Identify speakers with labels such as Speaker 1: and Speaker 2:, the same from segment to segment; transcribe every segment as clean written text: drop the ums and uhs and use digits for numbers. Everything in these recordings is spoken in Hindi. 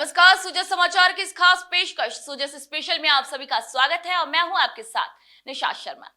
Speaker 1: नमस्कार, सुजय समाचार की इस खास पेशकश सुजय स्पेशल में आप सभी का स्वागत है और मैं हूं आपके साथ निशा शर्मा।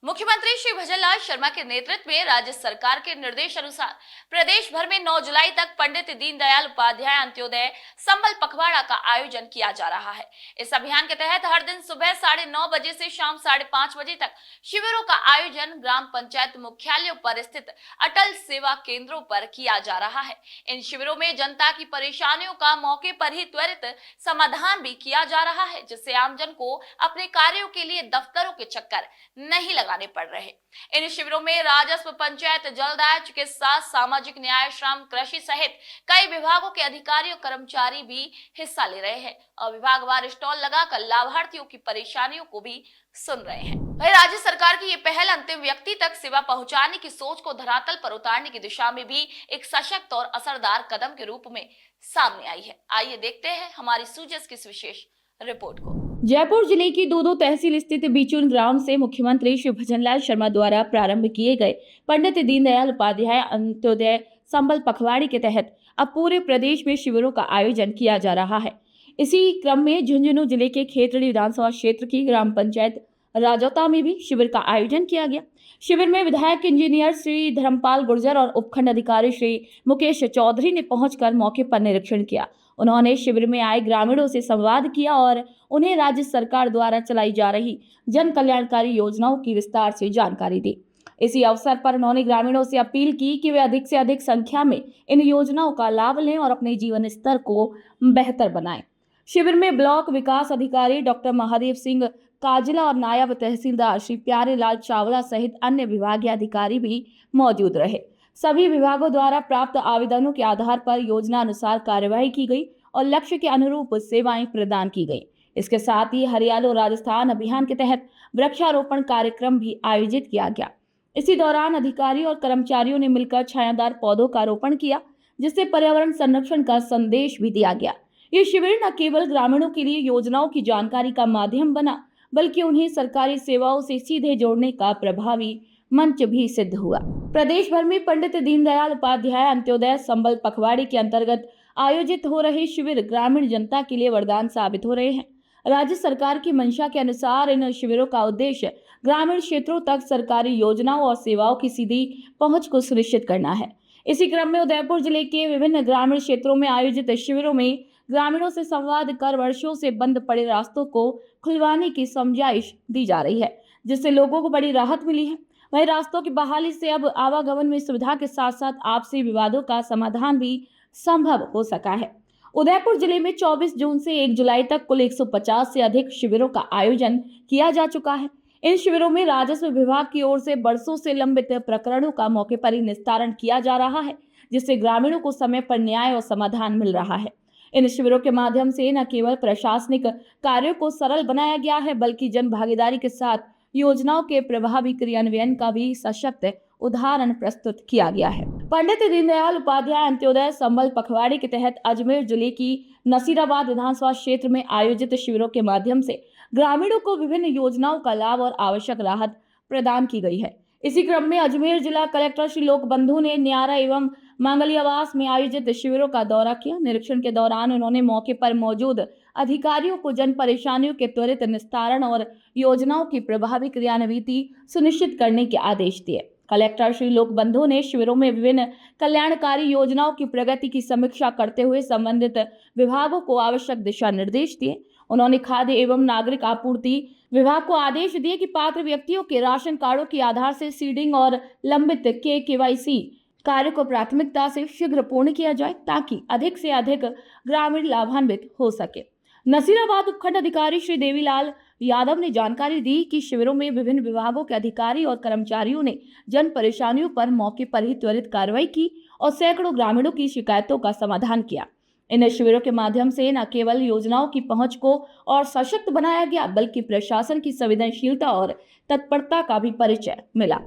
Speaker 1: मुख्यमंत्री श्री भजनलाल शर्मा के नेतृत्व में राज्य सरकार के निर्देश अनुसार प्रदेश भर में 9 जुलाई तक पंडित दीनदयाल उपाध्याय अंत्योदय संबल पखवाड़ा का आयोजन किया जा रहा है। इस अभियान के तहत हर दिन सुबह 9:30 बजे से शाम 5:30 बजे तक शिविरों का आयोजन ग्राम पंचायत मुख्यालयों पर स्थित अटल सेवा केंद्रों पर किया जा रहा है। इन शिविरों में जनता की परेशानियों का मौके पर ही त्वरित समाधान भी किया जा रहा है, जिससे आमजन को अपने कार्यों के लिए दफ्तरों के चक्कर नहीं लगाने पड़ रहे। इन शिविरों में राजस्व, पंचायत, जलदाय, चिकित्सा, सामाजिक न्याय, श्रम, कृषि सहित कई विभागों के अधिकारी और कर्मचारी भी हिस्सा ले रहे हैं और विभागवार स्टॉल लगाकर लाभार्थियों की परेशानियों को भी सुन रहे हैं। वहीं राज्य सरकार की ये पहल अंतिम व्यक्ति तक सेवा पहुंचाने की सोच को धरातल पर उतारने की दिशा में भी एक सशक्त और असरदार कदम के रूप में सामने आई है। आइए देखते हैं हमारी सुजस की इस विशेष रिपोर्ट को।
Speaker 2: जयपुर जिले की दो तहसील स्थित बीचून ग्राम से मुख्यमंत्री श्री भजनलाल शर्मा द्वारा प्रारंभ किए गए पंडित दीनदयाल उपाध्याय अंत्योदय संबल पखवाड़े के तहत अब पूरे प्रदेश में शिविरों का आयोजन किया जा रहा है। इसी क्रम में झुंझुनू जिले के खेतड़ी विधानसभा क्षेत्र की ग्राम पंचायत राजौता में भी शिविर का आयोजन किया गया। शिविर में विधायक इंजीनियर श्री धर्मपाल गुर्जर और उपखंड अधिकारी श्री मुकेश चौधरी ने पहुंचकर मौके पर निरीक्षण किया। उन्होंने शिविर में आए ग्रामीणों से संवाद किया और उन्हें राज्य सरकार द्वारा चलाई जा रही जन कल्याणकारी योजनाओं की विस्तार से जानकारी दी। इसी अवसर पर उन्होंने ग्रामीणों से अपील की कि वे अधिक से अधिक संख्या में इन योजनाओं का लाभ लें और अपने जीवन स्तर को बेहतर बनाएं। शिविर में ब्लॉक विकास अधिकारी डॉक्टर महादेव सिंह काजला और नायब तहसीलदार श्री प्यारे लाल चावला सहित अन्य विभागीय अधिकारी भी मौजूद रहे। सभी विभागों द्वारा प्राप्त आवेदनों के आधार पर योजना अनुसार कार्यवाही की गई और लक्ष्य के अनुरूप सेवाएं प्रदान की गई। इसके साथ ही हरियालो राजस्थान अभियान के तहत वृक्षारोपण कार्यक्रम भी आयोजित किया गया। इसी दौरान अधिकारी और कर्मचारियों ने मिलकर छायादार पौधों का रोपण किया, जिससे पर्यावरण संरक्षण का संदेश भी दिया गया। ये शिविर न केवल ग्रामीणों के लिए योजनाओं की जानकारी का माध्यम बना, बल्कि उन्हें सरकारी सेवाओं से सीधे जोड़ने का प्रभावी मंच भी सिद्ध हुआ। प्रदेश भर में पंडित दीनदयाल उपाध्याय अंत्योदय संबल पखवाड़े के अंतर्गत आयोजित हो रहे शिविर ग्रामीण जनता के लिए वरदान साबित हो रहे हैं। राज्य सरकार की मंशा के अनुसार इन शिविरों का उद्देश्य ग्रामीण क्षेत्रों तक सरकारी योजनाओं और सेवाओं की सीधी पहुंच को सुनिश्चित करना है। इसी क्रम में उदयपुर जिले के विभिन्न ग्रामीण क्षेत्रों में आयोजित शिविरों में ग्रामीणों से संवाद कर वर्षों से बंद पड़े रास्तों को खुलवाने की समझाइश दी जा रही है, जिससे लोगों को बड़ी राहत मिली है। वहीं रास्तों की बहाली से अब आवागमन में सुविधा के साथ साथ आपसी विवादों का समाधान भी संभव हो सका है। उदयपुर जिले में 24 जून से 1 जुलाई तक कुल 150 से अधिक शिविरों का आयोजन किया जा चुका है। इन शिविरों में राजस्व विभाग की ओर से बरसों से लंबित प्रकरणों का मौके पर ही निस्तारण किया जा रहा है, जिससे ग्रामीणों को समय पर न्याय और समाधान मिल रहा है। इन शिविरों के माध्यम से न केवल प्रशासनिक कार्यों को सरल बनाया गया है, बल्कि जन भागीदारी के साथ योजनाओं के प्रभावी क्रियान्वयन का भी सशक्त उदाहरण प्रस्तुत किया गया है। पंडित दीनदयाल उपाध्याय अंत्योदय संबल पखवाड़े के तहत अजमेर जिले की नसीराबाद विधानसभा क्षेत्र में आयोजित शिविरों के माध्यम से ग्रामीणों को विभिन्न योजनाओं का लाभ और आवश्यक राहत प्रदान की गई है। इसी क्रम में अजमेर जिला कलेक्टर श्री लोक बंधु ने न्यारा एवं मांगलियावास में आयोजित शिविरों का दौरा किया। निरीक्षण के दौरान उन्होंने मौके पर मौजूद अधिकारियों को जन परेशानियों के त्वरित निस्तारण और योजनाओं की प्रभावी क्रियान्विति सुनिश्चित करने के आदेश दिए। कलेक्टर श्री लोक बंधु ने शिविरों में विभिन्न कल्याणकारी योजनाओं की प्रगति की समीक्षा करते हुए संबंधित विभागों को आवश्यक दिशा निर्देश दिए। उन्होंने खाद्य एवं नागरिक आपूर्ति विभाग को आदेश दिए कि पात्र व्यक्तियों के राशन कार्डों के आधार से सीडिंग और लंबित KYC कार्य को प्राथमिकता से शीघ्र पूर्ण किया जाए, ताकि अधिक से अधिक ग्रामीण लाभान्वित हो सके। नसीराबाद उपखंड अधिकारी श्री देवीलाल यादव ने जानकारी दी कि शिविरों में विभिन्न विभागों के अधिकारी और कर्मचारियों ने जन परेशानियों पर मौके पर ही त्वरित कार्रवाई की और सैकड़ों ग्रामीणों की शिकायतों का समाधान किया। इन शिविरों के माध्यम से न केवल योजनाओं की पहुंच को और सशक्त बनाया गया, बल्कि प्रशासन की संवेदनशीलता और तत्परता का भी परिचय मिला।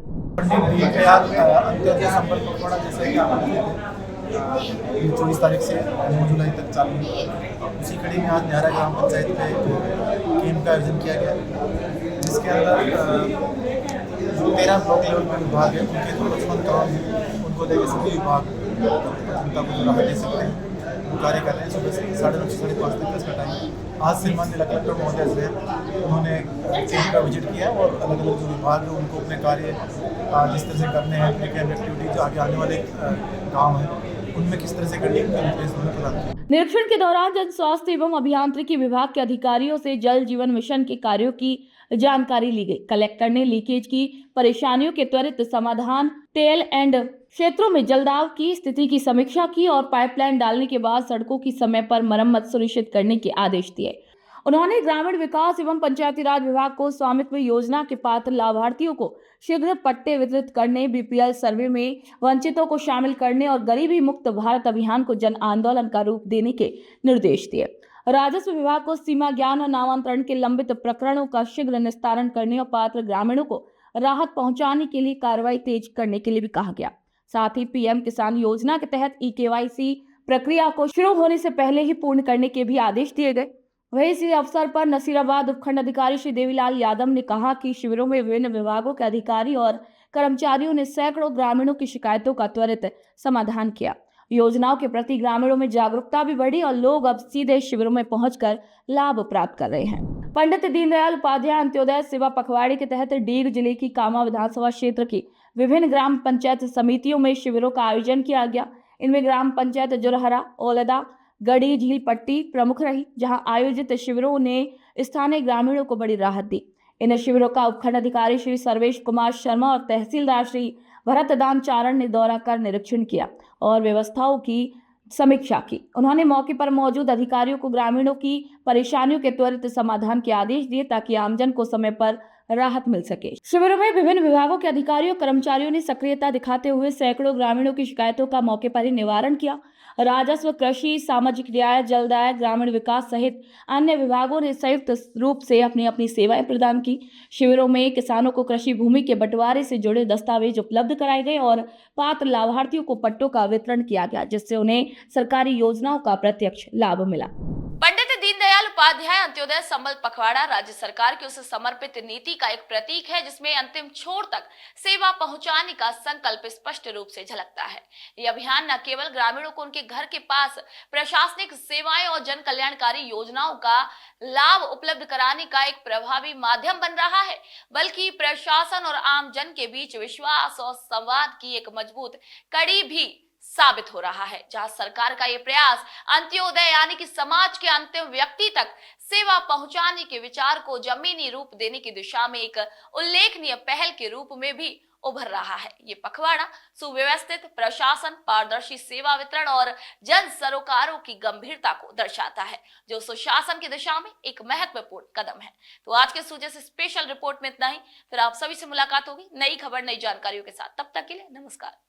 Speaker 3: अंत्योदय संबल पखवाड़ा जैसे कि 24 तारीख से 9 जुलाई तक चालू है। उसी कड़ी में आज न्यारा ग्राम पंचायत में कैंप का आयोजन किया गया, जिसके अंदर जो 13 ब्लॉक लेवल में विभाग है उनके जो 55 काम उनको लेकर सभी विभाग जनता को जो राहत दे सकते हैं वो कार्य कर रहे हैं। सुबह से 9:30 से 5:30 तक इसका टाइम। आज से माननीय कलेक्टर महोदय से उन्होंने कैंप का विजिट किया और अलग अलग जो विभाग है उनको अपने कार्य जिस तरह से करने हैं, अपने कैंप एक्टिविटी जो आगे आने वाले गाँव हैं उनमें किस तरह से करनी है उनके निर्देश उन्होंने प्रदान किए।
Speaker 2: निरीक्षण के दौरान जन स्वास्थ्य एवं अभियांत्रिकी विभाग के अधिकारियों से जल जीवन मिशन के कार्यों की जानकारी ली गई। कलेक्टर ने लीकेज की परेशानियों के त्वरित समाधान, टेल एंड क्षेत्रों में जलदाव की स्थिति की समीक्षा की और पाइपलाइन डालने के बाद सड़कों की समय पर मरम्मत सुनिश्चित करने के आदेश दिए। उन्होंने ग्रामीण विकास एवं पंचायती राज विभाग को स्वामित्व योजना के पात्र लाभार्थियों को शीघ्र पट्टे वितरित करने, बीपीएल सर्वे में वंचितों को शामिल करने और गरीबी मुक्त भारत अभियान को जन आंदोलन का रूप देने के निर्देश दिए। राजस्व विभाग को सीमा ज्ञान और नामांतरण के लंबित प्रकरणों का शीघ्र निस्तारण करने और पात्र ग्रामीणों को राहत पहुंचाने के लिए कार्रवाई तेज करने के लिए भी कहा गया। साथ ही पीएम किसान योजना के तहत ई-केवाईसी प्रक्रिया को शुरू होने से पहले ही पूर्ण करने के भी आदेश दिए गए। वहीं इसी अवसर पर नसीराबाद उपखंड अधिकारी श्री देवीलाल यादव ने कहा कि शिविरों में विभिन्न विभागों के अधिकारी और कर्मचारियों ने सैकड़ों ग्रामीणों की शिकायतों का त्वरित समाधान किया। योजनाओं के प्रति ग्रामीणों में जागरूकता भी बढ़ी और लोग अब सीधे शिविरों में पहुंचकर लाभ प्राप्त कर रहे हैं। पंडित दीनदयाल उपाध्याय अंत्योदय सेवा पखवाड़े के तहत डीग जिले की कामा विधानसभा क्षेत्र की विभिन्न ग्राम पंचायत समितियों में शिविरों का आयोजन किया गया। इनमें ग्राम पंचायत जुरहरा, ओलदा, गड़ी झील पट्टी प्रमुख रही, जहां आयोजित शिविरों ने स्थानीय ग्रामीणों को बड़ी राहत दी। इन शिविरों का उपखंड अधिकारी श्री सर्वेश कुमार शर्मा और तहसीलदार श्री भरतदान चारण ने दौरा कर निरीक्षण किया और व्यवस्थाओं की समीक्षा की। उन्होंने मौके पर मौजूद अधिकारियों को ग्रामीणों की परेशानियों के त्वरित समाधान के आदेश दिए ताकि आमजन को समय पर राहत मिल सके। शिविरों में विभिन्न विभागों के अधिकारियों कर्मचारियों ने सक्रियता दिखाते हुए सैकड़ों ग्रामीणों की शिकायतों का मौके पर ही निवारण किया। राजस्व, कृषि, सामाजिक न्याय, जलदाय, ग्रामीण विकास सहित अन्य विभागों ने संयुक्त रूप से अपनी अपनी सेवाएं प्रदान की। शिविरों में किसानों को कृषि भूमि के बंटवारे से जुड़े दस्तावेज उपलब्ध कराए गए और पात्र लाभार्थियों को पट्टों का वितरण किया गया, जिससे उन्हें सरकारी योजनाओं का प्रत्यक्ष लाभ मिला।
Speaker 1: पंडित दीनदयाल उपाध्याय अंत्योदय संबल पखवाड़ा राज्य सरकार की उस समर्पित नीति का एक प्रतीक है जिसमें अंतिम छोर तक सेवा पहुंचाने का संकल्प स्पष्ट रूप से झलकता है। यह अभियान न केवल ग्रामीणों को उनके घर के पास प्रशासनिक सेवाएं और जन कल्याणकारी योजनाओं का लाभ उपलब्ध कराने का एक प्रभावी माध्यम बन रहा है, बल्कि प्रशासन और आम जन के बीच विश्वास और संवाद की एक मजबूत कड़ी भी साबित हो रहा है, जहां सरकार का ये प्रयास अंत्योदय यानी कि समाज के अंतिम व्यक्ति तक सेवा पहुंचाने के विचार को जमीनी रूप देने की दिशा में एक उल्लेखनीय पहल के रूप में भी उभर रहा है। ये पखवाड़ा सुव्यवस्थित प्रशासन, पारदर्शी सेवा वितरण और जन सरोकारों की गंभीरता को दर्शाता है, जो सुशासन की दिशा में एक महत्वपूर्ण कदम है। तो आज के सूचे से स्पेशल रिपोर्ट में इतना ही। फिर आप सभी से मुलाकात होगी नई खबर, नई जानकारियों के साथ। तब तक के लिए नमस्कार।